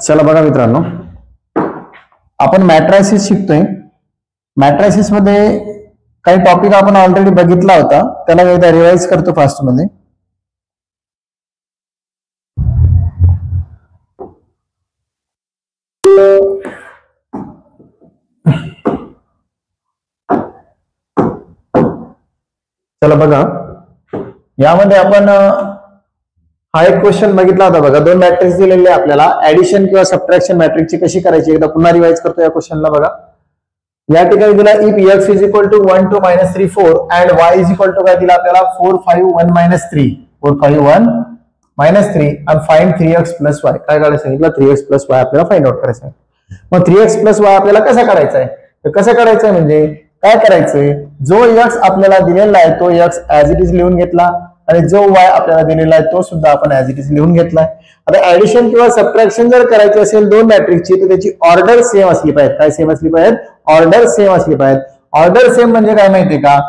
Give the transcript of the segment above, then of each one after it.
चला बघा मित्रांनो, आपण मॅट्रायसिस शिकतोय. मॅट्रायसिस मध्ये काही टॉपिक आपण ऑलरेडी बघितला होता, त्याला एकदा रिवाइज करतो फास्ट मध्ये. चला बघा, यामध्ये आपण हा एक क्वेश्चन बघितला होता बघा. दोन मॅट्रिक्स दिलेले आपल्याला, ऍडिशन किंवा सबट्रॅक्शन मॅट्रिक्सची कशी करायची एकदा पुन्हा रिवाइज करतो या क्वेश्चनला बघा. या ठिकाणी दिला if x is equal to 1 2 -3 4 and y is equal to काय दिला आपल्याला 4 5 1 -3 4 5 1 -3 आणि फाइंड 3x + y. काय काढायचं सांगितलं, 3x + y आपल्याला फाइंड आउट करायचं आहे. मग 3x + y आपल्याला कसा काढायचा आहे, तर कसं काढायचं आहे म्हणजे काय करायचंय, जो x आपल्याला दिलेला आहे तो x ऍज इट इज लिहून घेतला आणि जो y आपल्याला दिलेला आहे तो सुद्धा आपण ऍज इट इज लिहून घेतलाय. आता ऍडिशन किंवा सबट्रॅक्शन जर करायची असेल दोन मॅट्रिक्सची तर त्याची ऑर्डर सेम असली पाहिजे. काय सेम असली पाहिजे, ऑर्डर सेम असली पाहिजे. ऑर्डर सेम म्हणजे काय माहितीये का,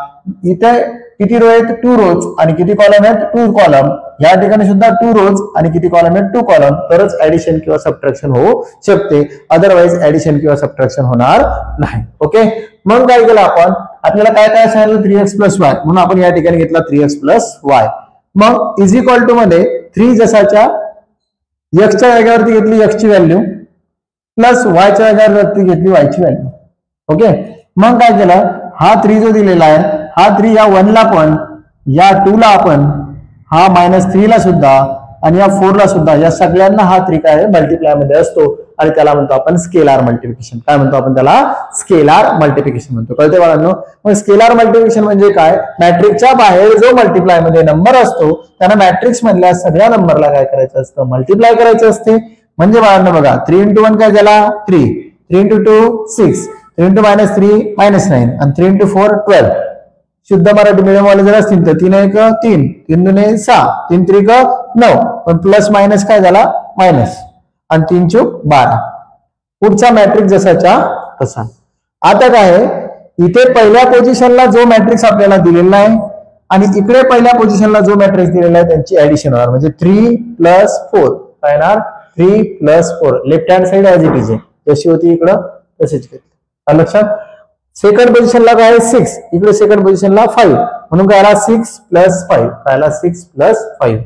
इथे किती रो आहेत 2 रोज आणि किती कॉलम आहेत 2 कॉलम. या ठिकाणी सुद्धा 2 रोज आणि किती कॉलम आहेत 2 कॉलम. तरच ऍडिशन किंवा सबट्रॅक्शन होऊ शकते, अदरवाइज ऍडिशन किंवा सबट्रॅक्शन होणार नाही. ओके, मग काय केलं आपण, आपल्याला काय काय सांगितलं 3x + y, म्हणून आपण या ठिकाणी घेतला 3x + y. मग इज इक्वल टू मध्ये 3 जसाच्या x च्या जागेवरती घेतली x ची व्हॅल्यू प्लस y च्या जागेवरती घेतली y ची व्हॅल्यू. ओके, मग काय केलं, हा 3 जो दिलेला आहे हा 3 या 1 ला पण, या 2 ला आपण, हा -3 ला सुद्धा आणि या 4 ला सुद्धा, या सगळ्यांना हा 3 काय मल्टिप्लाय मध्ये असतो आणि त्याला म्हणतो आपण स्केलार मल्टिप्लिकेशन. काय म्हणतो आपण त्याला, स्केलार मल्टिप्लिकेशन म्हणतो. कळते बाळांनो. मग स्केलार मल्टिप्लिकेशन म्हणजे काय, मॅट्रिक्सच्या बाहेर जो मल्टिप्लाय मध्ये नंबर असतो त्यांना मॅट्रिक्स मधल्या सगळ्या नंबरला काय करायचं असतं, मल्टिप्लाय करायचं असते. म्हणजे बाळांनो बघा 3 × 1 काय झाला 3, 3 × 2 6, 3 × -3 -9 आणि 3 × 4 12. शुद्ध मराठी मीडियम वाले जर असतील तर 3 1 3, 3 2 6, 3 3 9, पण प्लस मायनस काय झाला मायनस आणि 3 4 12. पुढचा मॅट्रिक्स जसाच्या तसा. आता काय आहे, इथे पहिल्या पोझिशनला जो मॅट्रिक्स आपल्याला दिलेला आहे आणि इकडे पहिल्या पोझिशनला जो मॅट्रिक्स दिलेला आहे त्यांची ऍडिशन होणार. म्हणजे 3 + 4 काय येणार, 3 + 4. Left hand side as it is आहे, जशी होती इकडं तशीच घेतली. लक्षात. सेकंड पोझिशनला काय 6, इकडे सेकंड पोझिशनला 5, म्हणून काय आला 6 + 5, काय आला 6 + 5.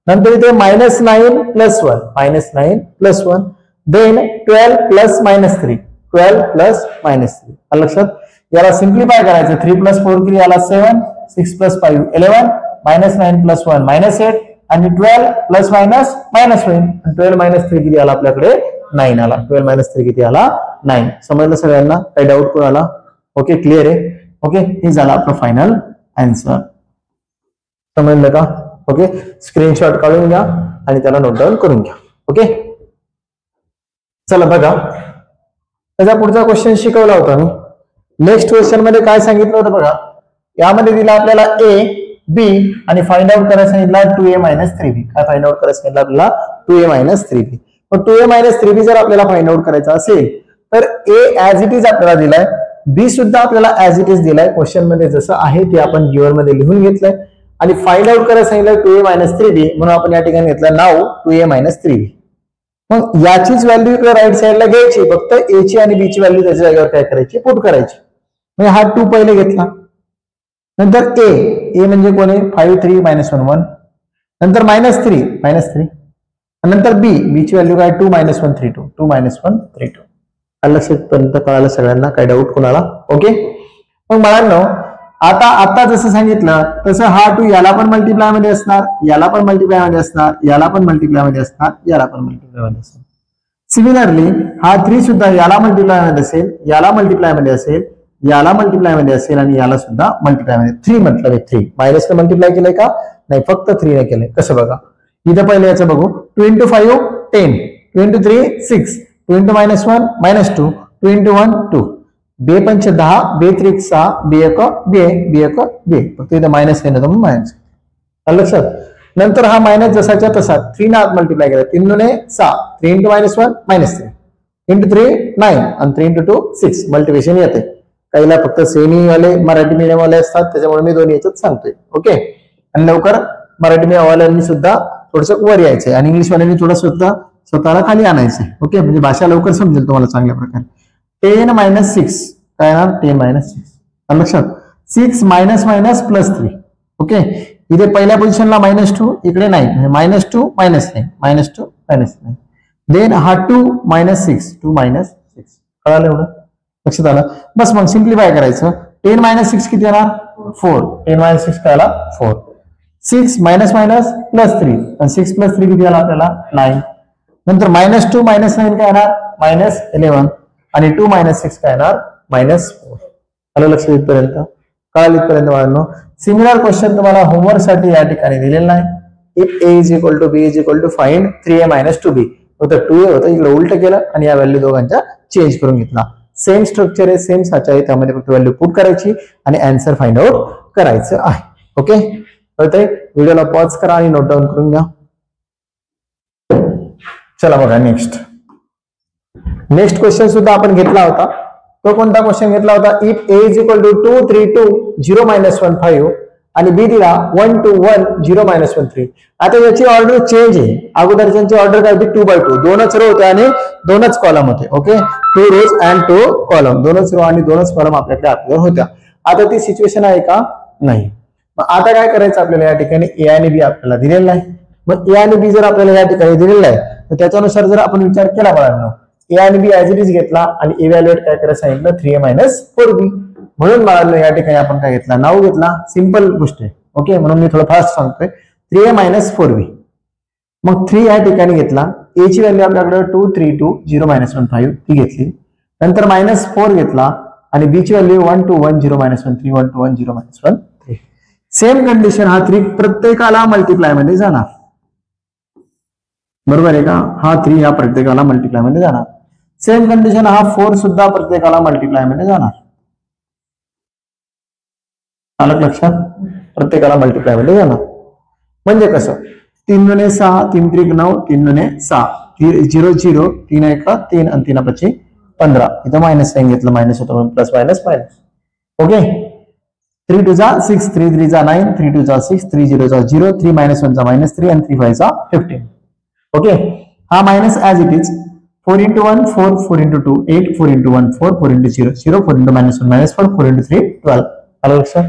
नंतर इथे -9 + 1, -9 + 1. देन 12 + -3, 12 + -3. लक्षात. याला सिम्प्लिफाय करायचं, 3 + 4 किती आला 7, 6 + 5 11, -9 + 1 -8 आणि 12 ± मायनस होईल. 12 - 3 किती आला आपल्याकडे 9 आला. 12 - 3 किती आला 9. समजलं सगळ्यांना, काही डाऊट कोण आला. ओके, क्लिअर आहे. ओके, हे झालं आपलं फायनल आन्सर. समजलं का. ओके, स्क्रीनशॉट काढून घ्या आणि त्याला नोट डाऊन करून घ्या. ओके, चला बघा, त्याचा पुढचा क्वेश्चन शिकवला होता मी. नेक्स्ट क्वेश्चन मध्ये काय सांगितलं होतं बघा, यामध्ये दिला आपल्याला a b आणि फाइंड आउट करायला सांगितला 2a - 3b. काय फाइंड आउट करायला सांगितलं आपल्याला 2a - 3b. मग 2a - 3b जर आपल्याला फाइंड आउट करायचा असेल तर a ऍज इट इज आपल्याला दिलाय, बी सुद्धा आपल्याला ऍज इट इज दिलाय. क्वेश्चन मध्ये जसं आहे ते आपण गिव्हन मध्ये लिहून घेतलंय आणि फाइंड आउट करायला सांगितलं 2a - 3b, म्हणून आपण या ठिकाणी घेतलं नाव 2a - 3b. मग याचीच व्हॅल्यू इकडे राईट साइडला घ्यायची, फक्त a ची आणि b ची व्हॅल्यू त्याच्या जागेवर काय करायची, पुट करायची. म्हणजे हा 2 पहिले घेतला, नंतर a म्हणजे कोण आहे 5 3 -1 1, नंतर -3 नंतर b ची व्हॅल्यू काय 2 - 1 3 2, 2 - 1 3 2. लक्षात कळालं सगळ्यांना, काही डाऊट कोणाला. ओके, मग बाळांनो आता जसं सांगितलं तसं हा 2 याला पण मल्टिप्लाय मध्ये असणार, याला पण मल्टिप्लाय मध्ये असणार, याला पण मल्टिप्लाय मध्ये असणार, याला पण मल्टिप्लाय मध्ये असणार. सिमिलरली हा 3 सुद्धा याला मल्टिप्लाय मध्ये असेल, याला मल्टिप्लाय मध्ये असेल, याला मल्टिप्लाय मध्ये असेल आणि याला सुद्धा मल्टिप्लाय मध्ये. 3 म्हटलं 3 मायनस मल्टिप्लाय केलंय का नाही, फक्त 3 ने केलंय. कसं बघा, इथं पहिले याचं बघू. 2 × 5 10, 2 × 3 6, 2 × -1 -2, 2 × 1 2, 2 5 10, 2 3 6, 2 1 2, 2 1 2. फक्त इथं मायनस आहे ना, तर मायनस. लक्षात. नंतर हा मायनस जसाच्या तसा 3 ने मल्टिप्लाय केला, 3 2 6, 3 × -1 -3, 3 × 3 9 आणि 3 × 2 6. मल्टिप्लिकेशन येते. काहीला फक्त सेमी वाले मराठी मीडियम वाले असतात, त्याच्यामुळे मी दोन्ही याच्यात सांगतोय. ओके, आणि लवकर मराठी मीडियम वाल्यांनी सुद्धा थोडंसं वर यायचंय आणि इंग्लिश वाल्यांनी थोडं सुद्धा स्वतःला खाली आणायचं आहे. ओके, म्हणजे भाषा लवकर समजेल तुम्हाला चांगल्या प्रकारे. 10 - 6 काय येणार? 10 - 6 लक्षात. 6 मायनस मायनस प्लस 3. ओके, इथे पहिल्या पोझिशनला -2, इकडे नाही, -2 -9 -2 -9. देन हा 2 - 6 2 - 6. कळालं एवढं? लक्षात आलं? बस मग सिम्प्लिफाय करायचं. 10 - 6 किती येणार? 4. 10 - 6 काय आला? 4. 6 मायनस मायनस प्लस 3 आणि 6 + 3 किती आला आपल्याला? 9. नंतर -2 - 9 काय येणार? -11 आणि 2 - 6 काय येणार? -4. आलं लक्षात इथपर्यंत? कळालं इथपर्यंत बाळांनो? सिमिलर क्वेश्चन तुम्हाला होमवर्क साठी या ठिकाणी दिलेला नाही. If a = b = find 3a - 2b. होतं 2a होतं, इकडे उलट केलं आणि या व्हॅल्यू दोघांच्या चेंज करून घेतला. सेम स्ट्रक्चर आहे, सेम साचा आहे, त्यामध्ये फक्त व्हॅल्यू पुट करायची आणि आन्सर फाइंड आउट करायचं आहे. ओके, कळतंय? व्हिडिओला पॉज करा आणि नोट डाऊन करून घ्या. चला बघा नेक्स्ट क्वेश्चन सुद्धा आपण घेतला होता. तो कोणता क्वेश्चन घेतला होता? इफ a = 2 3 2 0 - 1 5 आणि b दिला 1 2 1 0 - 1 3. आता याची ऑर्डर चेंज आहे. अगोदरची ऑर्डर काय होती? 2/2, दोनच रो होते आणि दोनच कॉलम होते. ओके, 2 rows and 2 column, दोनच रो आणि दोनच कॉलम आपल्याकडे अगोदर होत्या. आता ती सिच्युएशन आहे का? नाही. मग आता काय करायचं आपल्याला? या ठिकाणी a आणि b आपल्याला दिलेलं नाही. मग a आणि b जर आपल्याला या ठिकाणी दिलेलं आहे तर त्याच्यानुसार जर आपण विचार केला बाळांनो, a आणि b ऍज इट इज घेतला आणि इव्हॅल्युएट काय करायला सांगितलं? 3a - 4b. म्हणून बाळांनो या ठिकाणी आपण काय घेतला? नाव घेतला. सिंपल गोष्ट आहे. ओके, म्हणून मी थोडं फास्ट सांगतोय. 3a - 4b. मग 3 या ठिकाणी घेतला. a ची व्हॅल्यू आपल्याकडे 2 3 2 0 - 1 5 ती घेतली. नंतर -4 घेतला आणि b ची व्हॅल्यू 1 2 1 0 - 1 3 1 2 1 0 - 1 3. सेम कंडिशन हा 3 प्रत्येकाला मल्टिप्लाय मध्ये जाणार. बरोबर आहे का? हा 3 या प्रत्येकाला मल्टिप्लाय मध्ये जाणार. सेम कंडिशन हा 4 सुद्धा प्रत्येकाला मल्टिप्लाय मध्ये जाणार. आलं लक्षात? प्रत्येकाला मल्टिप्लाय मध्ये जाणार. म्हणजे कसं? 3 दुणे 6 3 त्रिक 9 3 दुणे 6 0 0 3 1 3 आणि 3 5 15. इथं मायनस साइन घेतलं, मायनस होतं म्हणून प्लस मायनस मायनस. ओके, 3 2 जा 6 3 3 जा 9 3 2 जा 6 3 0 जा 0 3 - 1 जा -3 आणि 3 5 जा 15. ओके, हा मायनस ऍज इट इज. 4 × 1 4 4 × 2 8 4 × 1 4 4 × 0 0 4 × -1 -4 4 × 3 12. आलं लक्षात?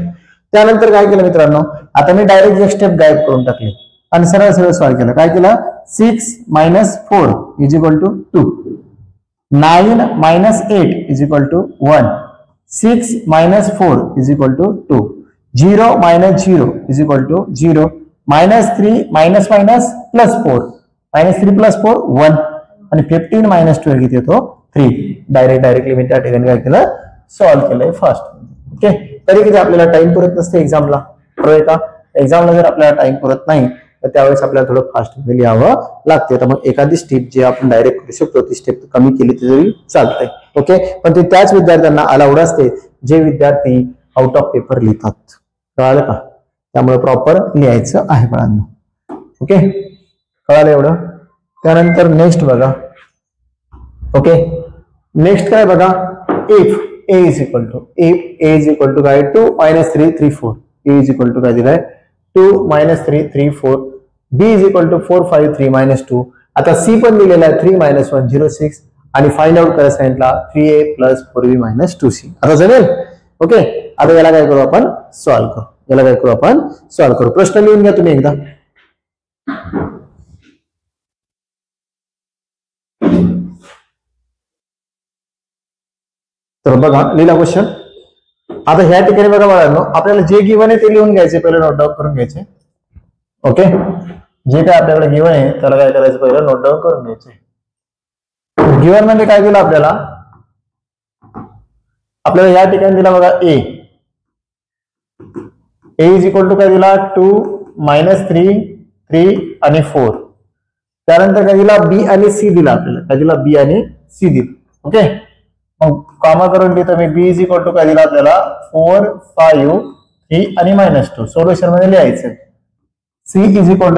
त्यानंतर काय केलं मित्रांनो? आता मी डायरेक्ट एक स्टेप गायब करून टाकली आणि सरळ सरळ सॉल्व्ह केलं. काय केलं? 6 - 4 = 2. 9 - 8 = 1. 6 - 4 = 2. 0 - 0 = 0. -3 -4 -3 + 4 1 आणि 15 - 12 किती येतो? 3. डायरेक्टली मी त्या ठिकाणी काय केलं? सॉल्व्ह केलंय फास्ट. ओके, तरी किती आपल्याला टाइम पुरत नसते एक्झामला. बरोबर का? एक्झामला जर आपल्याला टाइम पुरत नाही तर त्यावेळेस आपल्याला थोडं फास्ट लिहावं लागते. तर मग एखादी स्टेप जे आपण डायरेक्ट करू शकतो ती स्टेप कमी केली तरी चालतंय. ओके, पण ते त्याच विद्यार्थ्यांना अलाउड असते जे विद्यार्थी आउट ऑफ पेपर लिहितात. कळालं का? त्यामुळे प्रॉपर लिहायचं आहे बाळांनो. ओके, कळालं एवढं? त्यानंतर नेक्स्ट बघा. ओके, नेक्स्ट काय बघा? इफ a = काय? 2 - 3 3 4. a = काय दिलाय? 2 - 3 3 4. b = 4 5 3 - 2. आता c पण दिलेला आहे 3 - 1 0 6 आणि फाइंड आउट करायला सांगितला 3a + 4b - 2c. आता जमेल? ओके, आता याला काय करू आपण? सॉल्व्ह करू. प्रश्न लिहून घ्या तुम्ही एकदा. तर बघा लिहिला क्वेश्चन. आता ह्या ठिकाणी बघा बाळांनो, आपल्याला जे गिव्हन आहे ते लिहून घ्यायचे, पहिले नोट डाऊन करून घ्यायचे. ओके, जे काय आपल्याकडे गिव्हन आहे त्याला काय करायचं? पहिलं नोट डाऊन करून घ्यायचे. गिव्हन मध्ये काय दिलं आपल्याला या ठिकाणी दिला बघा a = काय दिला? 2 - 3 3 आणि 4. त्यानंतर काय दिला? b आणि c दिला आपल्याला. काय दिला? b आणि c दिला. ओके, मग कामा करून लिहितो मी. b = काय दिला आपल्याला? 4 5 3 आणि -2. सोल्युशन मध्ये लिहायचं. c =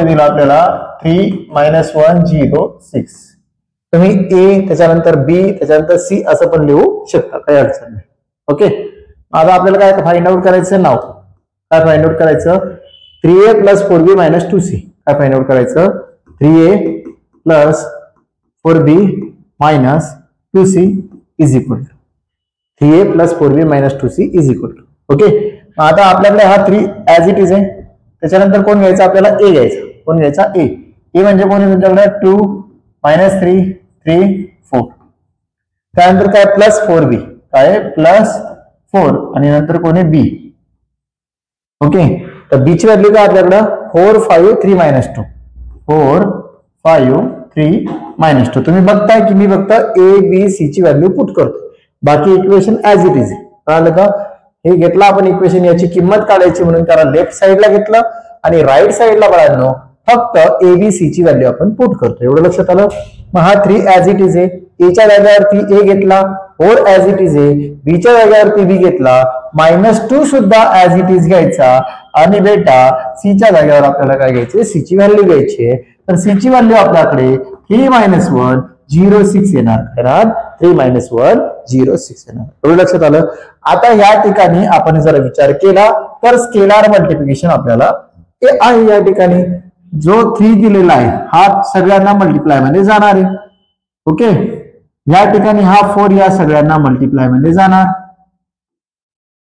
दिला आपल्याला 3 - 1 0 6. तुम्ही a त्याच्यानंतर b त्याच्यानंतर c असं पण लिहू शकता, काही अडचण नाही. ओके, आता आपल्याला काय फाइंड आउट करायचं? नाव काय फाइंड आउट करायचं? 3a + 4b - 2c. काय फाइंड आउट करायचं? 3a + 4b minus 2c is equal to 3a plus 4b minus 2c is equal to. Okay, आता आपल्याकडे हा 3 ऍज इट इज आहे. त्याच्यानंतर कोण घ्यायचा आपल्याला? ए घ्यायचा. कोण घ्यायचा? ए. ए म्हणजे कोण आहे तुमच्याकडे? 2 minus 3 3 4. त्यानंतर काय? Plus 4b. काय? प्लस 4 आणि नंतर कोण आहे? बी. ओके, तर बी ची व्हॅल्यू काय आपल्याकडे? 4 5 3 minus 2. 4 5 3 minus 2. तुम्ही बघताय की मी फक्त ए बी सी ची व्हॅल्यू पुट करतो, बाकी इक्वेशन ऍज इट इज आहे. कळलं का? हे घेतलं आपण इक्वेशन, याची किंमत काढायची म्हणून त्याला लेफ्ट साइडला घेतलं आणि राईट साइडला बघायला फक्त ए बी सी ची व्हॅल्यू आपण पुट करतो. एवढं लक्षात आलं? मग हा 3 ऍज इट इज आहे. ए च्या जागेवरती ए घेतला, 4 ऍज इट इज आहे. बी च्या जागेवरती बी घेतला, -2 सुद्धा ऍज इट इज घ्यायचा आणि बेटा सी च्या जागेवर आपल्याला काय घ्यायचे? सी ची व्हॅल्यू घ्यायची आहे. तर सी ची व्हॅल्यू आपल्याकडे 3 - 1 0 6 येणार. 3 - 1 0 6 येणार. एवढं लक्षात आलं? आता या ठिकाणी आपण जर विचार केला तर स्केलार मल्टिप्लिकेशन आपल्याला आहे. या ठिकाणी जो 3 दिलेला आहे हा सगळ्यांना मल्टिप्लाय मध्ये जाणार आहे. ओके, या ठिकाणी हा 4 या सगळ्यांना मल्टिप्लाय मध्ये जाणार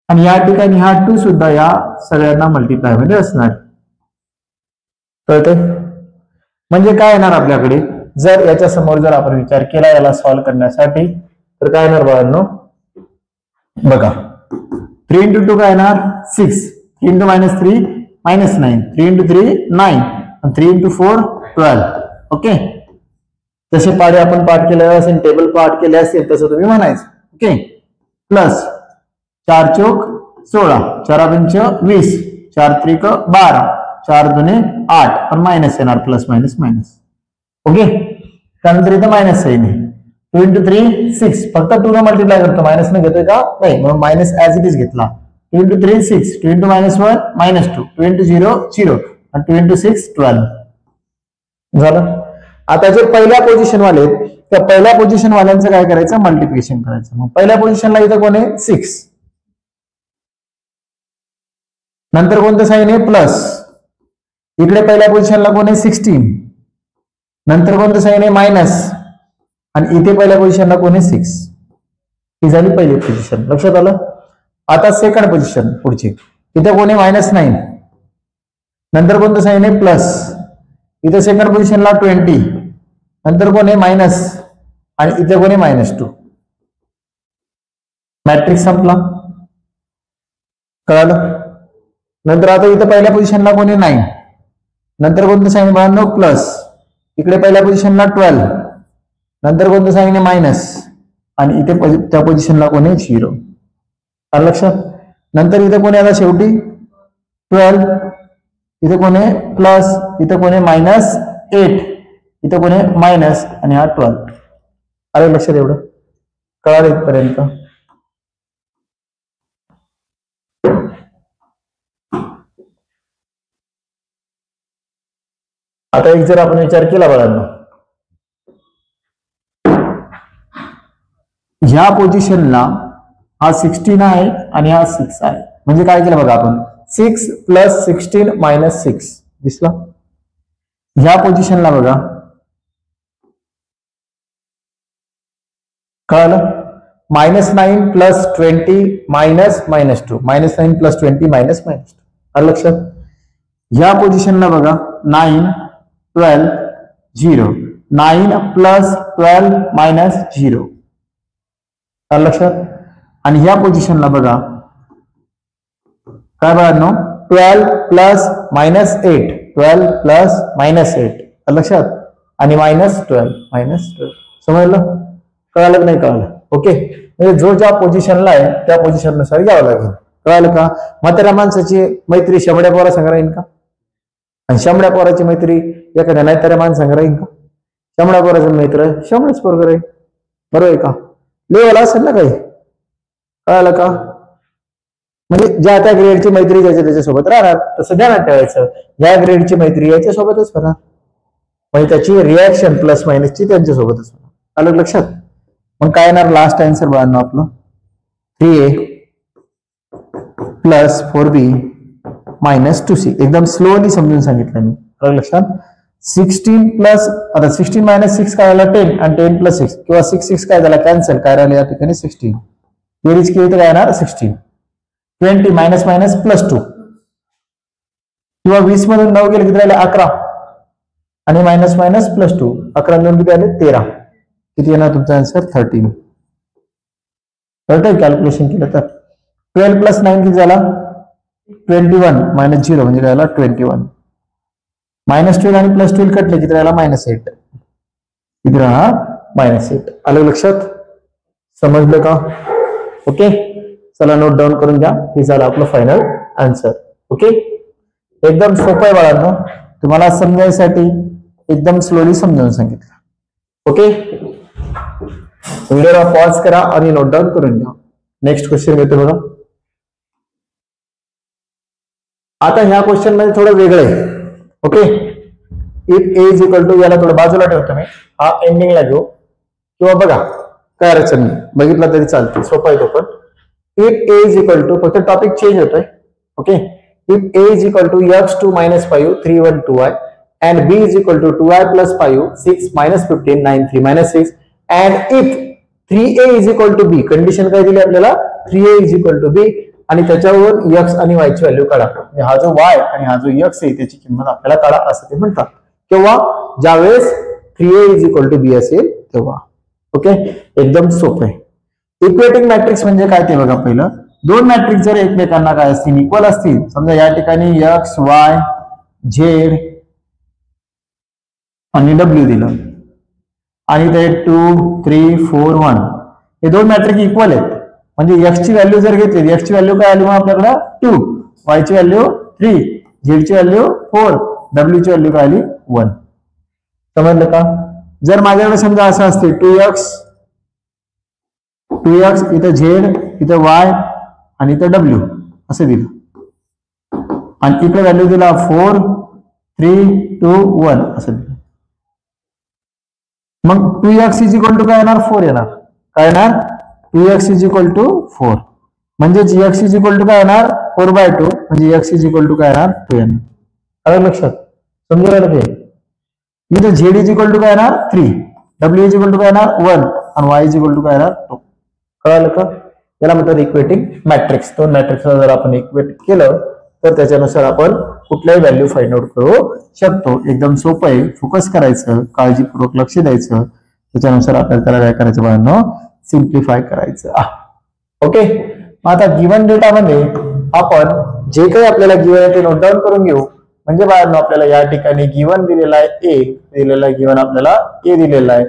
आणि या ठिकाणी हा 2 सुद्धा या सगळ्यांना मल्टिप्लाय मध्ये असणार. कळते? म्हणजे काय येणार आपल्याकडे? जर याच्या समोर जर आपण विचार केला याला सॉल्व्ह करण्यासाठी तर काय येणार बाळांनो? बघा, 3 into 2 काय येणार? 6. 3 into -3 -9. 3 into 3 9 आणि 3 into 4 12. ओके, जसे पाढे आपण पाठ केले असेल, टेबल पाठ केले असेल तसं तुम्ही म्हणायचं. ओके, प्लस 4 चौक 16, 4 पंच 20, 4 त्रिक 12, 4 दुने 8, पण मायनस येणार, प्लस मायनस मायनस. ओके, त्यानंतर इथं मायनस साईन आहे. 2 into 3 6, फक्त 2 ने मल्टिप्लाय करतो, मायनस ने घेतोय का? नाही, म्हणून मायनस ऍज इट इज घेतला. 2 into 3 6, 2 into -1 -2, 2 into 0 0 आणि 2 into 6 12 झालं. आता जे पहिल्या पोझिशन वाले त्या पहिल्या पोझिशन वाल्यांचं काय करायचं? मल्टिप्लिकेशन करायचं. मग पहिल्या पोझिशनला इथं कोण आहे? 6. नंतर कोणतं साईन आहे? प्लस. इकडे पहिल्या पोझिशनला कोण आहे? 16. नंतर कोणतं साईन आहे? मायनस. आणि इथे पहिल्या पोझिशनला कोण आहे? 6. ही झाली पहिली पोझिशन. लक्षात आलं? आता सेकंड पोझिशन पुढची. इथे कोण आहे? -9. नंतर कोणतं साईन आहे? प्लस. इथे सेकंड पोझिशनला 20. नंतर कोण आहे? मायनस. आणि इथे कोण आहे? -2. मॅट्रिक्स संपला. कळालं? नंतर आता इथे पहिल्या पोझिशनला कोण आहे? 9. नंतर कोणतं साईन बाळांनो? प्लस. इकडे पहिल्या पोझिशनला 12. नंतर कोणतं साईन आहे? मायनस. आणि इथे त्या पोझिशनला कोण आहे? 0. आलं लक्षात? नंतर इथे कोण आहे? आता शेवटी 12. इथे कोण आहे? प्लस. इथे कोण आहे? -8. इथे कोण आहे? मायनस. आणि हा 12. आलं लक्षात? एवढं कळालं इथपर्यंत? आता एक जर आपण विचार केला बाळांनो, ह्या पोझिशनला हा 16 आहे आणि हा 6 आहे. म्हणजे काय केलं बघा आपण? 6 + 16 - 6 दिसला. ह्या पोझिशनला बघा, कळलं? -9 + 20 -2, -9 + 20 -2. आलं लक्षात? ह्या पोझिशनला बघा, 9 12 0, 9 + 12 - 0. आलं लक्षात? आणि ह्या पोझिशनला बघा काय बघा? 12 + -8, 12 + -8. आलं लक्षात? आणि -12 समजलं? कळालं की नाही कळालं? ओके, म्हणजे जो ज्या पोझिशनला आहे त्या पोझिशननुसार घ्यावं लागेल. कळालं का? म्हाताऱ्या माणसाची मैत्री शंभड्या पोरा संग राहील का? आणि शंभड्या पोराची मैत्री एखाद्या नाहीतऱ्या माणसांग राहील का? शंभड्या पोराचं मित्र शंभरच पोरग राहील. बरोबर आहे का? लेवल असेल ना काही. कळालं का? म्हणजे ज्या त्या ग्रेडची मैत्री ज्याच्या त्याच्यासोबत राहणार, तसं ध्यानात ठेवायचं. या ग्रेडची मैत्री याच्यासोबतच होणार, म्हणजे त्याची रिॲक्शन प्लस मायनसची त्यांच्यासोबतच होणार. आलं लक्षात? मग काय येणार लास्ट आन्सर बाळांनो आपलं? 3a + 4b - 2c. एकदम स्लोली समजून सांगितलं मी. आलं लक्षात? 16 प्लस आता 16 मायनस 6 काय झाला 10 आणि 10 प्लस 6 किंवा 6 काय झाला कॅन्सल काय राहिलं या ठिकाणी 16 बेरीज केली तर काय येणार 16 20 मायनस मायनस प्लस 2 किंवा 20 मधून 9 गेले किती राहिले 11 आणि मायनस मायनस प्लस 2 11 2 किती आले 13 किती येणार तुमचा आन्सर 13 कळतंय कॅल्क्युलेशन केलं तर 12 प्लस 9 किती झाला 21 मायनस 0 म्हणजे काय झाला 21 मायनस 12 आणि प्लस 12 कटले किती राहिला -8 किती राहणार -8 आलं लक्षात समजलं का ओके चला नोट डाऊन करून घ्या हे झालं आपलं फायनल आन्सर ओके एकदम सोपं आहे बाळांनो तुम्हाला समजायसाठी एकदम स्लोली समजावून सांगितलं ओके व्हिडिओला पॉज करा आणि नोट डाऊन करून घ्या नेक्स्ट क्वेश्चन घेतो बघा आता ह्या क्वेश्चन मध्ये थोडं वेगळं आहे okay if A is equal to याला थोडं बाजूला ठेवतो मी हा एंडिंगला घेऊ किंवा बघा काय अडचण नाही बघितला तरी चालते सोपा आहे तो पण if A is equal to फक्त टॉपिक चेंज होतोय okay if A is equal to x2 minus 5 3 1 2y and b is equal to 2y plus 5 6 minus 15 9 3 minus 6 and if 3a is equal to b condition काय दिली आपल्याला 3a is equal to b आणि त्याच्यावर x आणि y ची value काढा हा जो y आणि हा जो x आहे त्याची किंमत आपल्याला काढा असं ते म्हणतात किंवा ज्यावेळेस 3a is equal to b असेल तेव्हा ओके एकदम सोपं आहे इक्वेटिंग मॅट्रिक्स म्हणजे काय ते बघा पहिलं दोन मॅट्रिक्स जर एकमेकांना काय असतील इक्वल असतील समजा या ठिकाणी x y z आणि w दिलं आणि ते 2 3 4 1 हे दोन मॅट्रिक इक्वल आहेत म्हणजे x ची व्हॅल्यू जर घेतली x ची व्हॅल्यू काय आली मग आपल्याकडे 2 y ची व्हॅल्यू 3 z ची व्हॅल्यू 4 w ची व्हॅल्यू काय आली 1 समजलं का जर माझ्याकडे समजा असं असते 2x इथं z इथं y आणि इथं w असं दिलं आणि इकडे व्हॅल्यू दिला 4 3 2 1 असं दिलं मग 2x इज इक्वल टू काय येणार 4 येणार काय येणार 2x इज इक्वल टू 4 म्हणजे x इज इक्वल टू काय येणार 4/2 म्हणजे x इज इक्वल टू काय येणार 2 येणार आलं लक्षात समजलं का इथं z इज इक्वल टू काय येणार 3 w इज इक्वल टू काय येणार 1 आणि y इज इक्वल टू काय येणार 2 कळलं का याला म्हणतात इक्वेटिंग मॅट्रिक्स दोन मॅट्रिक्सला जर आपण इक्वेट केलं तर त्याच्यानुसार आपण कुठल्याही व्हॅल्यू फाइंड आउट करू शकतो एकदम सोपं आहे फोकस करायचं काळजीपूर्वक लक्ष द्यायचं त्याच्यानुसार आपल्याला त्याला काय करायचं बाळांनो सिम्प्लिफाय करायचं ओके आता गिवन डेटामध्ये आपण जे काही आपल्याला गिवन आहे ते नोट डाऊन करून घेऊ म्हणजे बाळांनो आपल्याला या ठिकाणी गिवन दिलेला आहे ए दिलेला आहे गिवन आपल्याला ए दिलेला आहे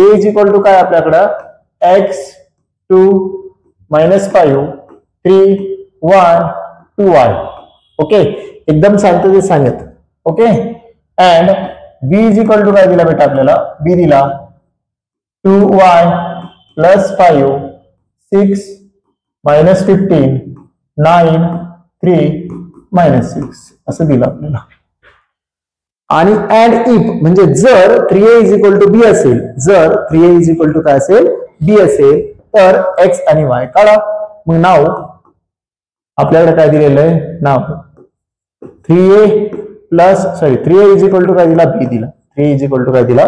ए इज इक्वल टू काय आपल्याकडं x2 minus 5 3 1 2y ओके एकदम शांततेत सांगत okay and b is equal to काय दिला बेटा आपल्याला b दिला 2y plus 5 6 minus 15 9 3 minus 6 असं दिलं आपल्याला आणि अँड इफ म्हणजे जर 3a is equal to b असेल जर 3a इज इक्वल टू काय असेल b असेल तर x आणि y काढा मग नाव आपल्याकडे काय दिलेलं आहे नाव 3a इज इक्वल टू काय दिला b दिला 3 इज इक्वल टू काय दिला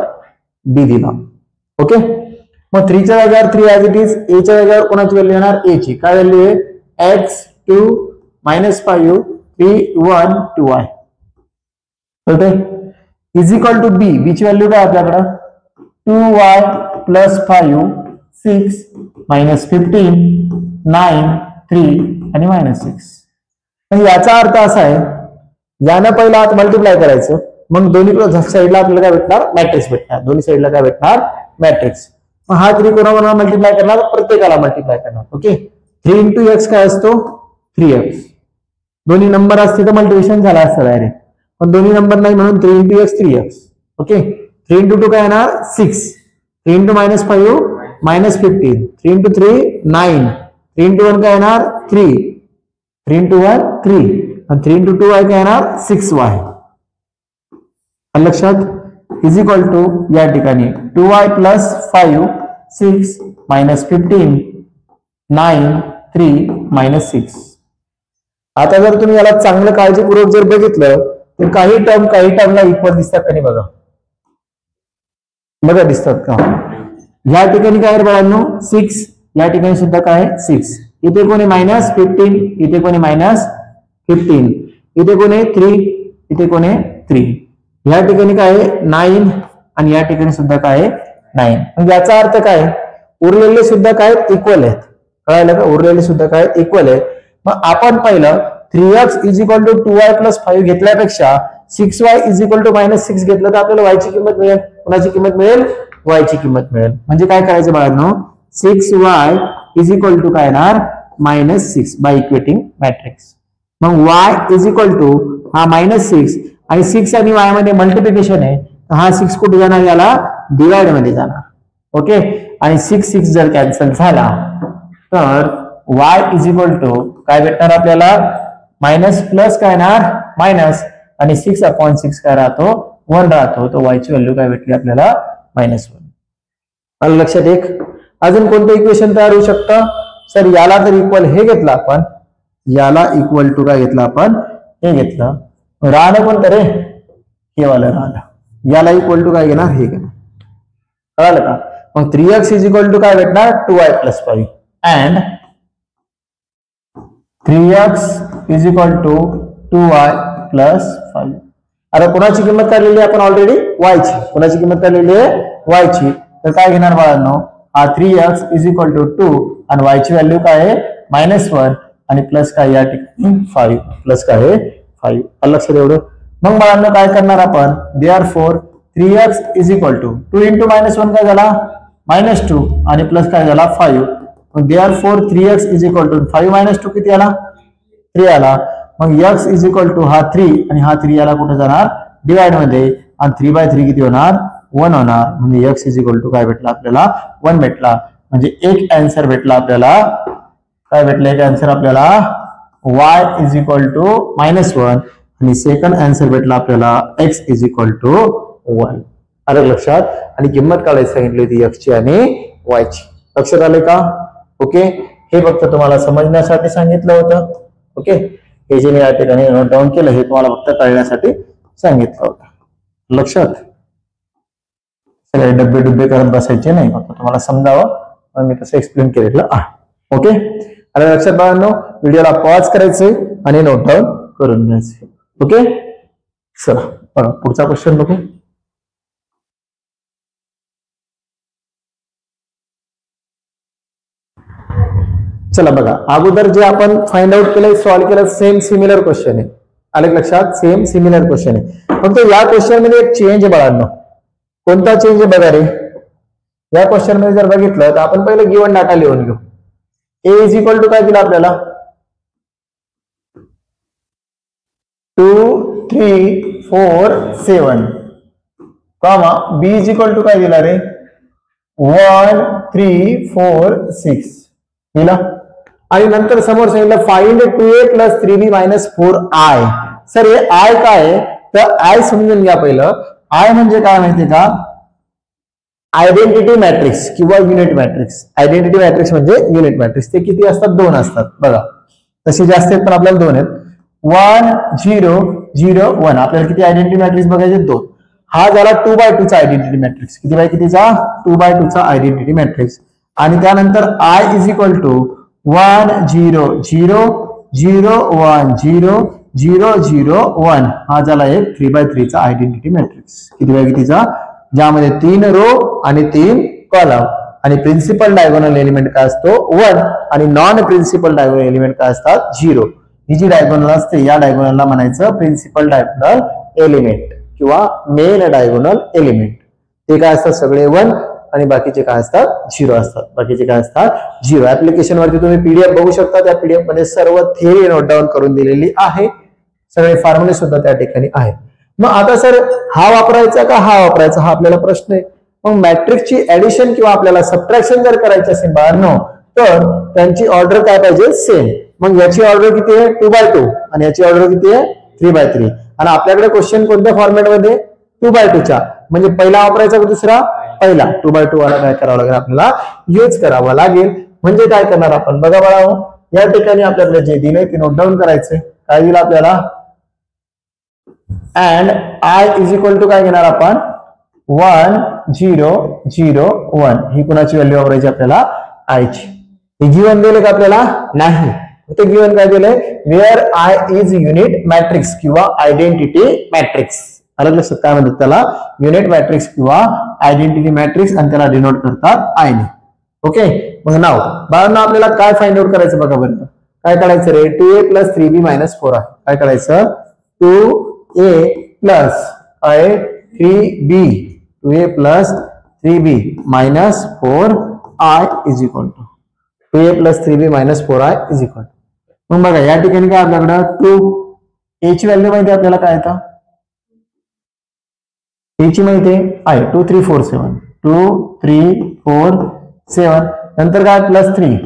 b दिला ओके मग 3 च्या जागेवर 3 ऍज इट इज a च्या जागेवर कोणाची व्हॅल्यू येणार a ची काय व्हॅल्यू आहे x2 minus 5 3 1 2y okay is equal to b ची व्हॅल्यू काय आपल्याकडे 2y plus 5 6 minus 15 9 3 आणि -6 म्हणजे याचा अर्थ असा आहे यानं पहिला आत मल्टिप्लाय करायचं मग दोन्ही साईडला आपल्याला काय भेटणार मॅट्रिक्स भेटणार दोन्ही साईडला काय भेटणार मॅट्रिक्स मग हा 3 कोणाला मल्टिप्लाय करणार प्रत्येकाला मल्टिप्लाय करणार ओके 3 into x काय असतो 3x दोन्ही नंबर असते तर मल्टिप्लिकेशन झाला असतं डायरेक्ट पण दोन्ही नंबर नाही म्हणून 3 into x 3x okay 3 into 2 काय येणार 6 3 into -5 -15 3 into 3 9 3 into 1 काय येणार 3 3 into 1 3 आणि 3 into 2y काय येणार 6y लक्षात इज इक्वल टू या ठिकाणी 2y plus 5 6 minus 15 9 3 minus 6 आता जर तुम्ही याला चांगलं काळजीपूर्वक जर बघितलं तर काही टर्मला इक्वल दिसतात का नाही बघा, बघा दिसतात का? या ठिकाणी काय बाळांनो 6, या ठिकाणी सुद्धा काय 6, इथे कोणी -15, इथे कोणी -15, इथे कोणी 3, इथे कोणी 3, या ठिकाणी काय 9 आणि या ठिकाणी सुद्धा काय 9. म्हणजे याचा अर्थ काय, उरलेले सुद्धा काय इक्वल आहेत. कळायला का? उरलेले सुद्धा काय इक्वल आहेत. मग आपण पहिलं 3x = 2y + 5 घेतल्यापेक्षा 6y = -6 घेतलं तर आपल्याला y ची किंमत मिळेल. कोणाची किंमत मिळेल? y ची किंमत मिळेल. म्हणजे काय करायचं बाळांनो, 6y = काय येणार -6 बाय इक्वेटिंग मॅट्रिक्स. मग y हा -6 आणि 6 आणि y मध्ये मल्टिप्लिकेशन आहे, तर हा 6 कुठे जाणार, याला डिवाइड मध्ये जाणार. ओके, आणि 6 जर कॅन्सल झाला तर y काय भेटणार आपल्याला, मायनस प्लस काय येणार मायनस, आणि 6/6 काय राहतो 1 राहतो. तो y ची व्हॅल्यू काय भेटली आपल्याला -1. आलं लक्षात? एक अजून कोणतं इक्वेशन तयार होऊ शकतं सर, याला जर इक्वल हे घेतलं आपण, याला इक्वल टू काय घेतलं आपण, हे घेतलं, राहणं कोणतं रे, हे वाला राहणं, याला इक्वल टू काय घेणार, हे घेणार. कळालं का? मग 3x = काय भेटणार 2y + 5 अँड 3x = 2y + 5. आता कोणाची किंमत काढलेली आपण ऑलरेडी, y ची. कोणाची किंमत काढलेली आहे y ची. तर काय घेणार बाळांनो, हा 3x = 2 आणि y ची व्हॅल्यू काय आहे -1 आणि प्लस काय या ठिकाणी 5, प्लस काय आहे 5. लक्षात एवढं. मग बाळांनो काय करणार आपण, देअरफॉर 3x = 2 × -1 काय झाला -2 आणि प्लस काय झाला 5. मग देअरफॉर 3x = 5 - 2 किती आला 3 आला. मग x = हा 3 आणि हा 3 याला कुठे जाणार डिवाइड मध्ये, आणि 3/3 किती होणार 1 होणार. म्हणजे x = काय भेटला आपल्याला 1 भेटला. म्हणजे एक आन्सर भेटला आपल्याला, काय भेटलं एक आन्सर आपल्याला y = -1 आणि सेकंड आन्सर भेटला आपल्याला x = 1. आलं लक्षात? आणि किंमत काढायची सांगितली होती x ची आणि y ची. लक्षात आले का? ओके, हे फक्त तुम्हाला समजण्यासाठी सांगितलं होतं. ओके, हे जे मी या ठिकाणी नोट डाऊन केलं हे तुम्हाला फक्त कळण्यासाठी सांगितलं होतं. लक्षात? सगळे डब्बे करत बसायचे नाही, फक्त तुम्हाला समजावं मी तसं एक्सप्लेन केलेलं आहे. ओके, आता लक्षात बाळांनो, व्हिडिओला पॉज करायचे आणि नोट डाऊन करून घ्यायचे. ओके, चला बघा पुढचा क्वेश्चन बघू. चला बघा, अगोदर जे आपण फाइंड आउट केलंय, सॉल्व्ह केलं, सेम सिमिलर क्वेश्चन आहे. आलं लक्षात? सेम सिमिलर क्वेश्चन आहे. फक्त या क्वेश्चन मध्ये एक चेंज आहे बाळांनो. कोणता चेंज आहे बघा रे. या क्वेश्चन मध्ये जर बघितलं तर आपण पहिलं गिवन डाटा लिहून घेऊ. a = काय दिला आपल्याला 2 3 4 7, कॉमा b = काय दिला रे 1 3 4 6 दिला. आणि नंतर समोर सांगितलं find 2a + 3b - 4i. Sir हे i काय आहे, तर i समजून घ्या. पहिलं i म्हणजे काय माहितीये का, आयडेंटिटी मॅट्रिक्स किंवा युनिट मॅट्रिक्स. आयडेंटिटी मॅट्रिक्स म्हणजे युनिट मॅट्रिक्स. ते किती असतात 2 असतात बघा. तसे जास्त आहेत पण आपल्याला 2 आहेत. 1 0 0 1. आपल्याला किती आयडेंटिटी मॅट्रिक्स बघायचे 2. हा झाला 2/2 चा आयडेंटिटी मॅट्रिक्स. किती बाय कितीचा 2/2 चा आयडेंटिटी मॅट्रिक्स. आणि त्यानंतर i = 1 0 0 0 1 0 0 0 1. हा झाला एक 3/3 चा आयडेंटिटी मॅट्रिक्स. किती बाय कितीचा, ज्यामध्ये 3 रो आणि 3 कॉलम. आणि प्रिन्सिपल डायगोनल एलिमेंट काय असतो 1 आणि नॉन प्रिन्सिपल डायगोनल एलिमेंट काय असतात 0. ही जी डायगोनल असते या डायगोनलला म्हणायचं प्रिन्सिपल डायगोनल एलिमेंट किंवा मेन डायगोनल एलिमेंट. ते काय असतात सगळे 1 आणि बाकीचे काय असतात 0 असतात. बाकीचे काय असतात 0. ऍप्लिकेशन वरती तुम्ही पीडीएफ बघू शकता. त्या पीडीएफ मध्ये सर्व थिअरी नोट डाऊन करून दिलेली आहे. सगळे फॉर्म्युले सुद्धा त्या ठिकाणी आहेत. मग आता सर हा वापरायचा का हा वापरायचा हा आपल्याला प्रश्न आहे. मग मॅट्रिक्सची ऍडिशन किंवा आपल्याला सबट्रॅक्शन जर करायची असेल बाळांनो तर त्यांची ऑर्डर काय पाहिजे सेम. मग याची ऑर्डर किती आहे 2/2 आणि याची ऑर्डर किती आहे 3/3. आणि आपल्याकडे क्वेश्चन कोणत्या फॉर्मॅटमध्ये 2/2 च्या. म्हणजे पहिला वापरायचा का दुसरा पहिला 2/2 वाला काय करावं लागेल आपल्याला यूज करावा लागेल. म्हणजे काय करणार आपण बघा बाळांनो, या ठिकाणी आपल्याला जे दिलंय ते नोट डाऊन करायचंय. काय दिलं आपल्याला and I is equal to काय घेणार आपण 1 0 0 1 ही कुणाची व्हॅल्यू वापरायची आपल्याला आय ची. हे गिवन दिले का आपल्याला नाही, ते गिवन काय दिलंय wear I is unit matrix किंवा आयडेंटिटी मॅट्रिक्स. आलं लक्षात काय म्हणतात त्याला युनिट मॅट्रिक्स किंवा आयडेंटिटी मॅट्रिक्स आणि त्याला डिनोट करतात आय ने. ओके मग नाव बाळांना आपल्याला काय फाइंड आउट करायचं बघा बरं. काय काढायचं रे 2a + 3b - 4i. काय काढायचं 2a + 3b 2a + 3b - 4i is equal to 2a + 3b - 4i is equal to. मग बघा या ठिकाणी काय आपल्याकडं 2a ची व्हॅल्यू माहिती आपल्याला काय येतं a ची माहिती आहे 2 3 4 7 2 3 4 7 नंतर काय +3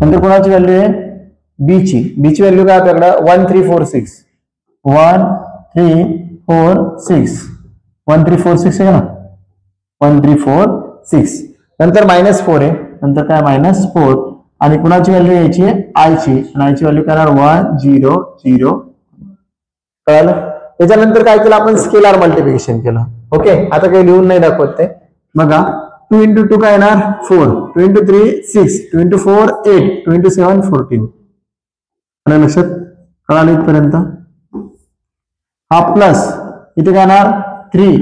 नंतर कोणाची व्हॅल्यू आहे b ची व्हॅल्यू काय आपल्याकडे 1 3 4 6 1 3 4 6 1 3 4 6 आहे ना 1 3 4 6 नंतर -4 आहे नंतर काय -4 आणि कुणाची व्हॅल्यू यायची आय ची आणि आय ची व्हॅल्यू काय 1 0 0 कळलं. त्याच्यानंतर काय केलं आपण स्केलार मल्टिप्लिकेशन केलं. ओके आता काही लिहून नाही दाखवत ते बघा 2 × 2 काय येणार 4 2 × 3 6 2 × 4 8 2 × 7 14. आणि लक्षात कळालं इथपर्यंत. हा प्लस इथे काय येणार 3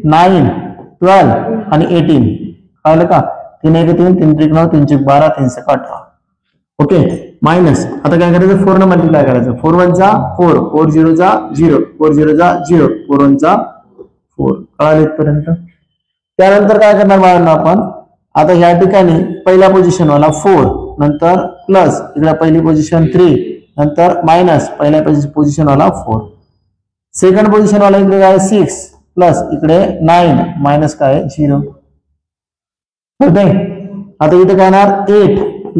9 12 आणि 18 कळलं का 3 1 3 3 3 9 3 1 12 3 6 18. ओके मायनस आता काय करायचं 4 ने मल्टिप्लाय करायचं 4 1 जा 4 4 0 जा 0 4 0 जा 0 4 1 जा 4 कळालं इथपर्यंत. त्यानंतर काय करणार बाळांना आपण आता ह्या ठिकाणी पहिल्या पोझिशन वाला 4 नंतर प्लस इकडे पहिली पोझिशन 3 नंतर मायनस पहिल्या पोझिशन वाला 4 सेकंड पोझिशन वाला इकडे काय 6 प्लस इकडे 9 मायनस काय 0 होते. आता इथे काय येणार 8 +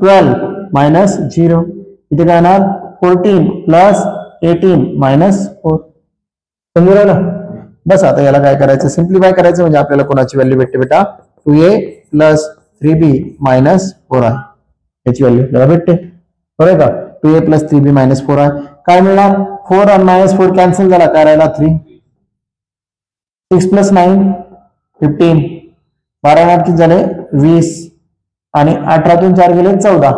12 - 0 इथे काय येणार 14 + 18 - 4 समजून राहिलं. बस आता याला काय करायचं सिम्प्लिफाय करायचं म्हणजे आपल्याला कोणाची व्हॅल्यू भेटते बेटा 2a + 3b - 4i याची व्हॅल्यू आपल्याला भेटते बरोबर का 2a + 3b - 4i काय मिळणार 4 आणि -4 कॅन्सल झाला काय राहिला 3 6 + 9 15 12 किती झाले 20 आणि 18तून 4 गेले 14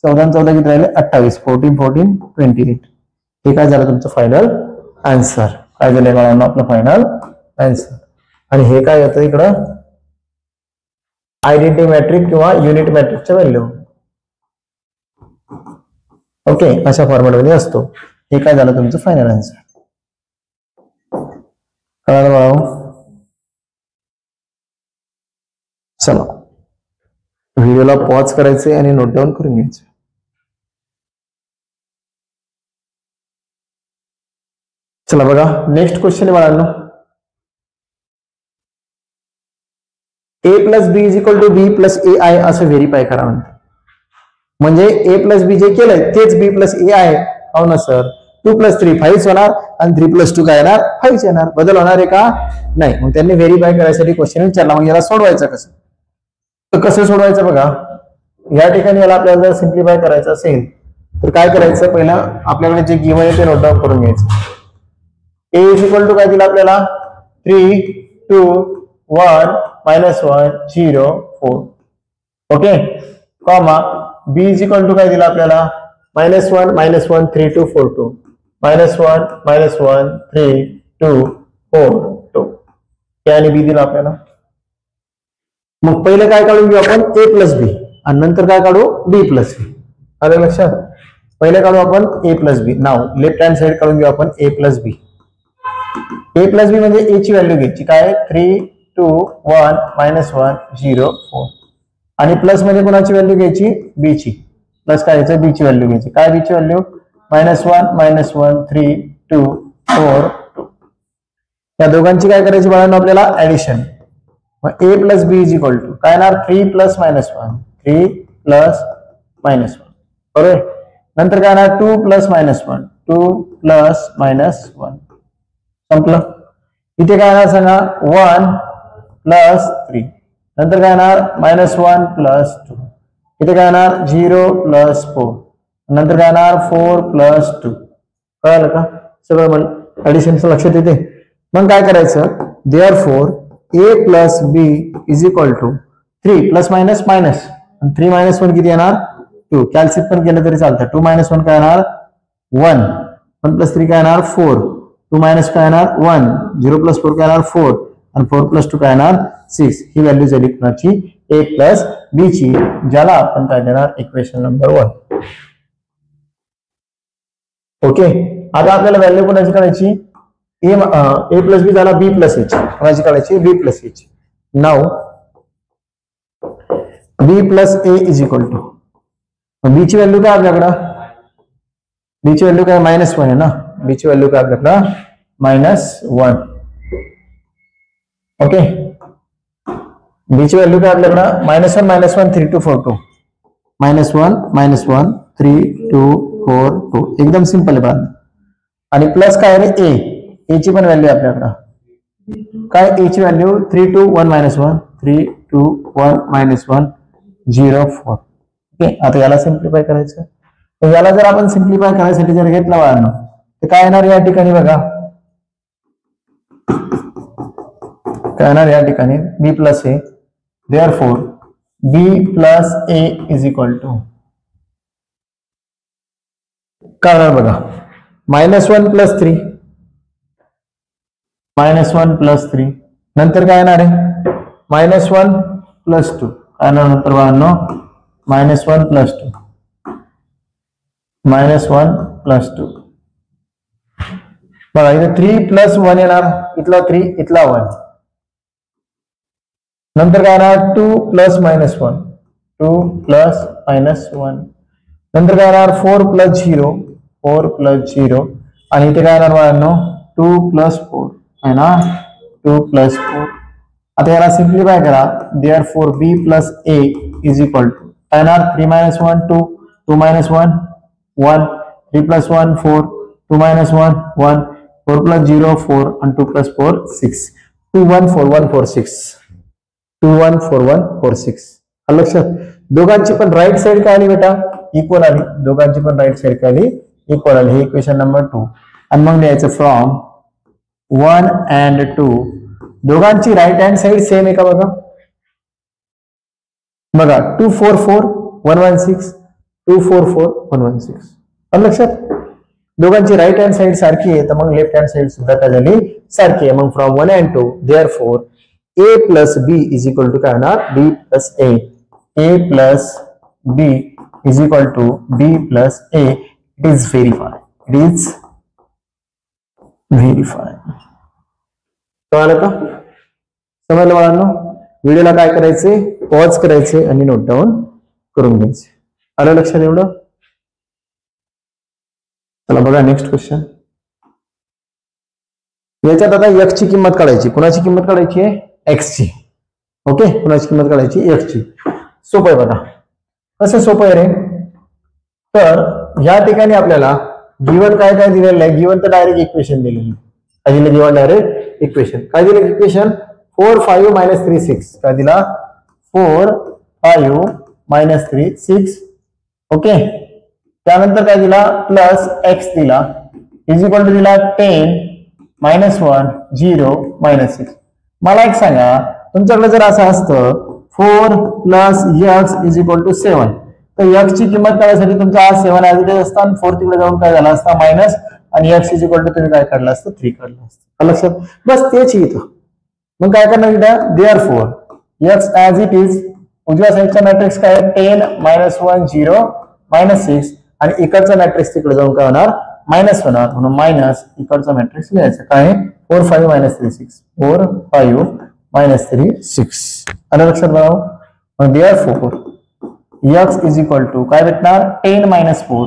14 14 किती राहिले 28 14 14 28 हे काय झालं तुमचं फायनल आन्सर. काय झालंय बाळांनो आपलं फायनल आन्सर. आणि हे काय होतं इकडं आयडेंटिटी मॅट्रिक किंवा युनिट मॅट्रिकच्या व्हॅल्यू. ओके अशा फॉर्मॅटमध्ये असतो. हे काय झालं तुमचं फायनल आन्सर. कळलं बाळा. चला व्हिडिओला पॉज करायचे आणि नोट डाऊन करून घ्यायचे. चला बघा नेक्स्ट क्वेश्चन आहे बाळांनो a + b = b + ai असं व्हेरीफाय करा म्हणते. म्हणजे a + b जे केलंय तेच b + a आहे. हो ना सर 2 + 3 5 होणार आणि 3 + 2 काय येणार 5 येणार बदल होणार आहे का नाही. मग त्यांनी व्हेरीफाय करायसाठी क्वेश्चन विचारला. मग याला सोडवायचं कसं तर कसं सोडवायचं बघा या ठिकाणी याला आपल्याला जर सिम्प्लिफाय करायचं असेल तर काय करायचं पहिलं आपल्याकडे जे गिवन आहे ते नोट डाऊन करून घ्यायचं. a = काय दिलं आपल्याला 3 2 1 -1 0 4 ओके कॉमा b = काय दिलं आपल्याला -1 -1 3 2 4 2 -1 -1 3 2 4 2 a आणि b दिलं आपल्याला. मग पहिले काय काढून घेऊ आपण a + b आणि नंतर काय काढू b + b. आलं लक्षात पहिले काढू आपण a + b. Now left hand side काढून घेऊ आपण a + b. a + b म्हणजे a ची व्हॅल्यू घ्यायची काय 3 2 1 -1 0 4 आणि प्लस मध्ये कोणाची व्हॅल्यू घ्यायची b ची प्लस काय घ्यायचं b ची व्हॅल्यू घ्यायची काय b ची व्हॅल्यू -1 -1 3 2 4 2 या दोघांची काय करायची बाळांनो आपल्याला ऍडिशन. मग a + b = काय येणार 3 + -1 3 + -1 बरोबर. नंतर काय येणार 2 + -1 2 + -1 संपलं. इथे काय येणार सांगा 1 + 3 नंतर काय येणार -1 + 2 इथे काय येणार 0 + 4 नंतर काय येणार 4 + 2 कळलं का सगळं ऍडिशनचं लक्षात येते. मग काय करायचं, therefore a plus B is equal to 3 plus minus minus, 3 minus 1 किती येणार 2. कॅल्सिट पण केलं तरी चालतं. 2 मायनस 1 काय येणार 1, 1 प्लस 3 काय येणार 4, 2 मायनस काय येणार 1, 0 प्लस 4 काय येणार 4, आणि 4 प्लस 2 काय येणार 6. ही व्हॅल्यू झाली कुणाची, a प्लस बी ची, ज्याला आपण काय देणार इक्वेशन नंबर 1. ओके, आता आपल्याला व्हॅल्यू कोणाची काढायची, a प्लस बी झाला b प्लस a ची, कोणाची काढायची b प्लस a ची. नाव b plus a is equal to, b ची व्हॅल्यू काय आपल्याकडं, b ची व्हॅल्यू काय -1 आहे ना, b ची व्हॅल्यू काय आपल्याकडं -1. ओके, b ची व्हॅल्यू काय आपल्याकडं -1 3 2 4 2, -1 3 2 4 2, एकदम सिंपल आहे बघा. आणि प्लस काय रे a ची पण व्हॅल्यू आपल्याकडं काय, a ची व्हॅल्यू 3 2 1 -1 3 2 1 -1 0 4. ओके, आता याला सिम्प्लिफाय करायचं. तर याला जर आपण सिम्प्लिफाय करायसाठी जर घेतला वाढणं, तर काय येणार या ठिकाणी बघा, काय येणार या ठिकाणी b plus a, therefore b plus a is equal to काय होणार बघा, -1 प्लस 3, -1 प्लस 3, नंतर काय येणार आहे -1 प्लस 2, काय येणार नंतर -1 प्लस 2, -1 प्लस 2. बघा इथे 3 प्लस 1 येणार, इथला 3 इथला 1, नंतर काय येणार 2 प्लस -1 2 प्लस -1, नंतर काय येणार 4 प्लस 0 4 प्लस 0, आणि इथे काय येणार 2 प्लस 4 आहे ना 2 प्लस 4. आता याला सिम्प्लिफाय करा, therefore b plus a is equal to काय येणार 3 -1 2 2 -1 1 3 प्लस 1 4 2 -1 1 4 प्लस 0 4 आणि 2 प्लस 4 6 2 1 4 1 4 6 2 1 4 1 4 6. लक्षात, दोघांची पण राईट साइड काय आली बेटा इक्वल आली, दोघांची पण राईट साइड काय आली इक्वल आली. हे इक्वेशन नंबर 2. आणि मग लिहायचं फ्रॉम 1 and 2 दोघांची राईट हँड साइड सेम आहे का बघा, बघा 2 4 4 1 1 6 2 4 4 1 1 6. लक्षात, दोघांची राईट हँड साइड सारखी आहे, तर मग लेफ्ट हँड साइड सुद्धा काय झाली सारखी आहे. मग from 1 and 2 therefore a plus b is equal to काय होणार b plus a, a plus b is equal to b plus a. It is verify, it is verify. कळलं का, समजलं बाळांनो. व्हिडिओला काय करायचे, पॉज करायचे आणि नोट डाऊन करून घ्यायचे. आलं लक्षात एवढं. चला बघा नेक्स्ट क्वेश्चन. याच्यात आता x ची किंमत काढायची. कुणाची किंमत काढायची आहे, x ची. ओके, कुणाची किंमत काढायची, x ची. सोपं आहे बघा. कसं सोपं आहे रे, तर या ठिकाणी आपल्याला गिवन काय काय दिलेलं आहे, गिवन तर डायरेक्ट इक्वेशन दिलेली आहे. काय दिलं गिवन, डायरेक्ट इक्वेशन. काय दिलं इक्वेशन 4 5 -3 6, काय दिला 4 5 -3 6. ओके, त्यानंतर काय दिला प्लस x दिला इज इक्वल टू दिला 10 -1 0 -6. मला एक सांगा, तुमच्याकडे जर असं असतं 4 plus x is equal to 7, तर x ची किंमत काढण्यासाठी तुमचा हा 7 ऍज इट इज असता, 4 तिकडे जाऊन काय झाला असता मायनस, आणि x इज इक्वल टू तुम्ही काय काढलं असतं 3 काढलं असतं. लक्षात, बस तेच इथं. मग काय करणार इथं, therefore x as it is, उजव्या साईडचा मॅट्रिक्स काय 10 -1 0 -6, आणि इकडचा मॅट्रिक्स तिकडे जाऊन काय होणार मायनस होणार, म्हणून मायनस इकडचा मॅट्रिक्स लिहायचा काय 4 5 -3 6 4 5 -3 6. आलं लक्षात बघा. मग therefore x is equal to काय भेटणार 10 -4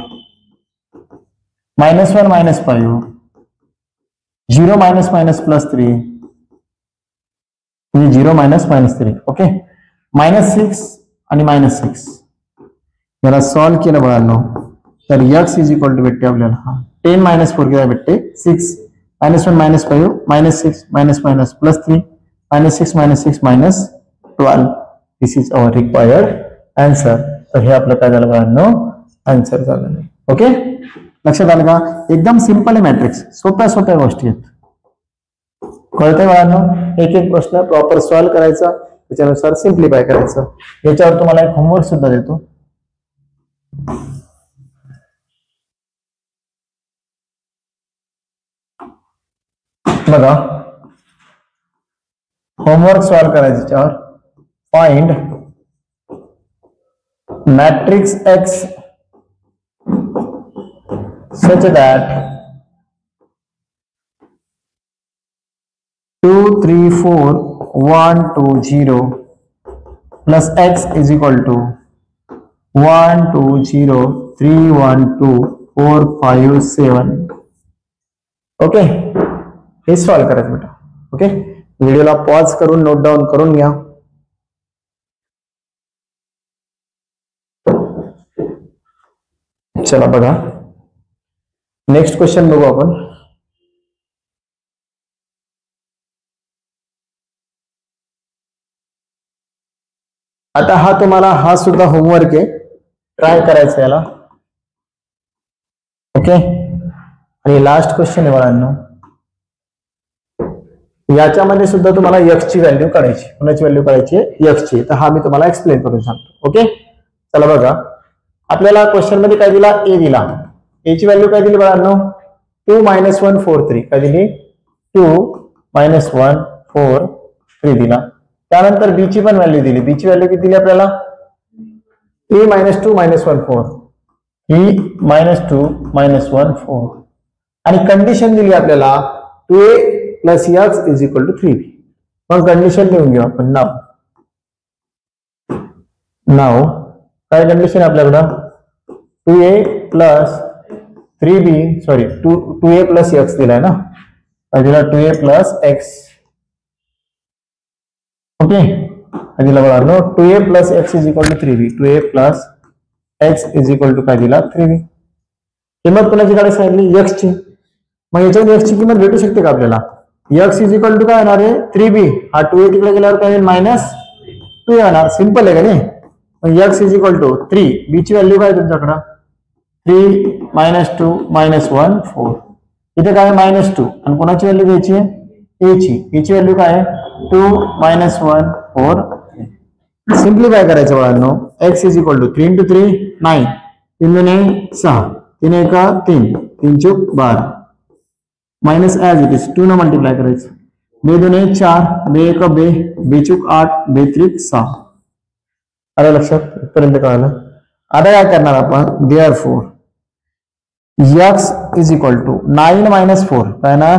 -1 -5 0 -3 0 -3. ओके, -6 आणि -6 याला सॉल्व्ह केलं बघा, तर x इज इक्वल टू भेटते आपल्याला 10 -4 काय भेटते 6 -1 -5 -6 -3 -6 -12. दिस इज अवर रिक्वायर्ड आन्सर. तर हे आपलं काय झालं बघा, आन्सर झालं. ओके. लक्षात आलं का? एकदम सिंपल आहे मॅट्रिक्स, सोप्या सोप्या गोष्टी आहेत. कळतंय बाळांनो? एक एक प्रश्न प्रॉपर सॉल्व्ह करायचा, त्याच्यानुसार सिम्प्लिफाय करायचं. याच्यावर तुम्हाला एक होमवर्क सुद्धा देतो. बघा, होमवर्क सॉल्व्ह करायचं याच्यावर. Find matrix x such that 2 3 4 1 2 0 plus x is equal to 1 2 0 3 1 2 4 5 7. Okay, हे सॉल्व करायचं बेटा. ओके, व्हिडिओला पॉज करून नोट डाऊन करून घ्या. चला बघा, नेक्स्ट क्वेश्चन बघू आपण. आता हा तुम्हाला हा सुद्धा होमवर्क आहे, ट्राय करायचं याला. ओके, आणि लास्ट क्वेश्चन आहे बाळांनो. याच्यामध्ये सुद्धा तुम्हाला x ची व्हॅल्यू काढायची. कोणाची व्हॅल्यू काढायची? x ची. तर हा मी तुम्हाला एक्सप्लेन करून सांगतो. ओके, चला बघा, आपल्याला क्वेश्चन मध्ये काय दिला? a दिला. a ची व्हॅल्यू काय दिली बाळांनो? 2 - 1 4 3. काय दिली? 2 - 1 4 3 दिला. त्यानंतर b ची पण व्हॅल्यू दिली. b ची व्हॅल्यू किती दिली आपल्याला? 3 - 2 - 1 4. 3 - 2 - 1 4. आणि कंडिशन दिली आपल्याला 2a + x = 3b. मग कंडिशन लिहून घेऊ आपण. नाव काय कंडिशन आपल्याकडं? 2a + 3b, sorry 2a + x दिलाय ना. दिला 2a + x. ओके, दिला बघा 2a + x = 3b. 2a + x = काय दिला? 3b. किंमत कोणाची काढायची सांगितली? x ची. मग याच्यामध्ये x ची किंमत भेटू शकते का आपल्याला? x = काय येणार आहे? 3b. हा 2a तिकडे गेल्यावर काय येईल? -2 येणार. सिंपल आहे का नाही? मग x = 3. b ची व्हॅल्यू काय तुमच्याकडं? 3 - 2 - 1 4. इथे काय? -2. आणि कोणाची व्हॅल्यू घ्यायची आहे? a ची. a ची व्हॅल्यू काय आहे? 2 - 1 4. सिम्प्लिफाय करायचं बाळांनो. x = 3 × 3 9. 3 × 6. 3 × 1 3. 3 × 12. Minus as it is 2 न मल्टिप्लाय करायचं. 2 × 2 4. 2 × 1 2. 2 × 8. 2 × 3 6. आलं लक्षात? इथपर्यंत कळालं. आता काय करणार आपण? Therefore x = 9 - 4. काय येणार?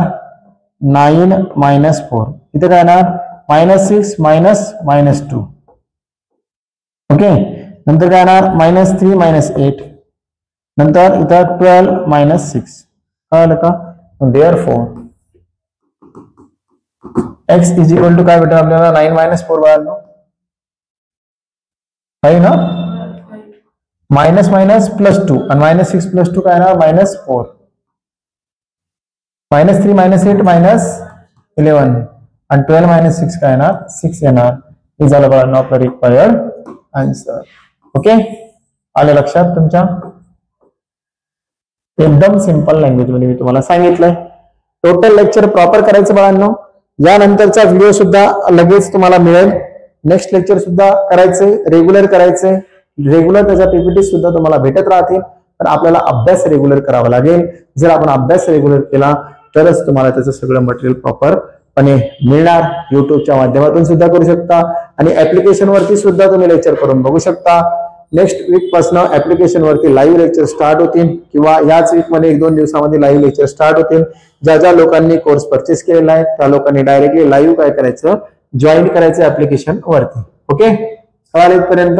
9 - 4. इथे काय येणार? -6 - -2. ओके, नंतर काय येणार? -3 - 8. नंतर इथं 12 - 6. कळलं का? देअरफॉर x = काय भेटेल आपल्याला? 9 - 4 बाळांनो. आहे ना? मायनस +2 आणि -6 + 2 काय येणार? -4. -3 - 8 -11 आणि 12 - 6 काय येणार? 6 येणार. हे झालं बाळांनो आपलं रिक्वायर्ड आन्सर. ओके, आलं लक्षात तुमच्या? एकदम सिंपल लँग्वेज मध्ये मी तुम्हाला सांगितलंय. टोटल लेक्चर प्रॉपर करायचं बाळांनो. यानंतरचा व्हिडिओ सुद्धा लगेच तुम्हाला मिळेल. नेक्स्ट लेक्चर सुद्धा करायचंय, रेग्युलर करायचंय. रेग्युलर त्याच्या पीपीटी सुद्धा तुम्हाला भेटत राहतील. पण आपल्याला अभ्यास रेग्युलर करावा लागेल. जर आपण अभ्यास रेग्युलर केला तरच तुम्हाला त्याचं सगळं मटेरियल प्रॉपरपणे मिळणार. युट्यूबच्या माध्यमातून सुद्धा करू शकता आणि ऍप्लिकेशन वरती सुद्धा तुम्ही लेक्चर करून बघू शकता. नेक्स्ट वीक पासून ऍप्लिकेशन वरती लाईव्ह लेक्चर स्टार्ट होतील किंवा याच वीक मध्ये 1-2 दिवसामध्ये लाईव्ह लेक्चर स्टार्ट होतील. ज्या लोकांनी कोर्स परचेस केलेला आहे त्या लोकांनी डायरेक्टली लाईव्ह काय करायचं? जॉईन करायचं ऍप्लिकेशन वरती. ओके, कळालं इथपर्यंत?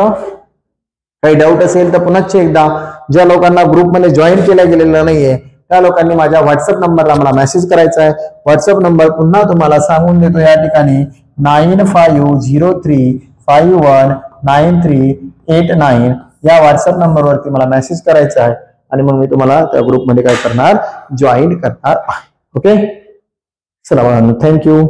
काही डाऊट असेल तर पुन्हा एकदा, ज्या लोकांना ग्रुपमध्ये जॉईन केलं गेलेलं नाहीये त्या लोकांनी माझ्या व्हॉट्सअप नंबरला मला मेसेज करायचा आहे. व्हॉट्सअप नंबर पुन्हा तुम्हाला सांगून देतो या ठिकाणी 9503519389 या व्हॉट्सअप नंबरवरती मला मेसेज करायचा आहे आणि मग मी तुम्हाला त्या ग्रुपमध्ये काय करणार? जॉईन करणार आहे. ओके, चला थँक्यू.